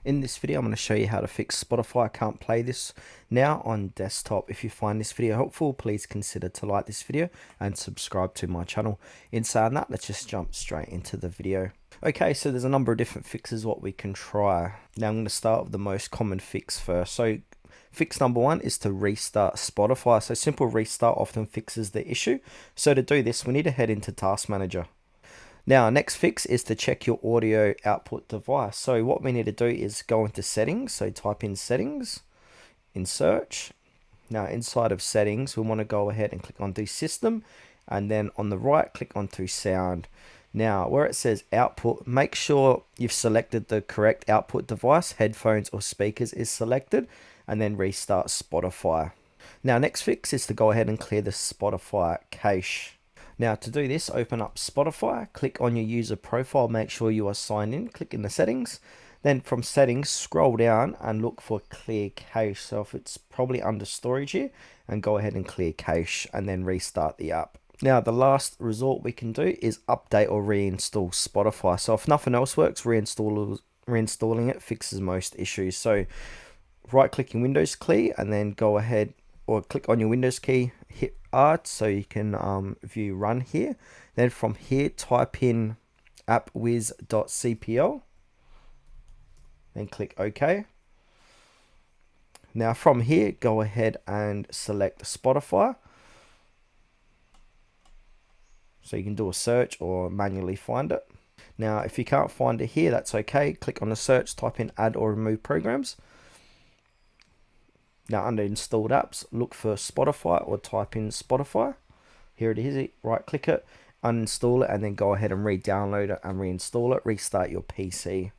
In this video, I'm going to show you how to fix Spotify can't play this now on desktop. If you find this video helpful, please consider to like this video and subscribe to my channel. In saying that, let's just jump straight into the video. Okay, so there's a number of different fixes what we can try. Now I'm going to start with the most common fix first. So fix number one is to restart Spotify. So simple restart often fixes the issue. So to do this, we need to head into Task Manager. Now, next fix is to check your audio output device. So what we need to do is go into settings. So type in settings in search. Now inside of settings, we want to go ahead and click onto system, and then on the right, click onto sound. Now where it says output, make sure you've selected the correct output device, headphones or speakers is selected, and then restart Spotify. Now next fix is to go ahead and clear the Spotify cache. Now to do this, open up Spotify, click on your user profile, make sure you are signed in, click in the settings. Then from settings, scroll down and look for clear cache. So if it's probably under storage here, and go ahead and clear cache and then restart the app. Now the last resort we can do is update or reinstall Spotify. So if nothing else works, reinstalling it fixes most issues. So right click in Windows key and then go ahead or click on your Windows key, hit R so you can view run here. Then from here, type in appwiz.cpl, then click OK. Now from here, go ahead and select Spotify. So you can do a search or manually find it. Now, if you can't find it here, that's okay. Click on the search, type in add or remove programs. Now under installed apps, look for Spotify or type in Spotify. Here it is, right click it, uninstall it, and then go ahead and re-download it and reinstall it, restart your PC.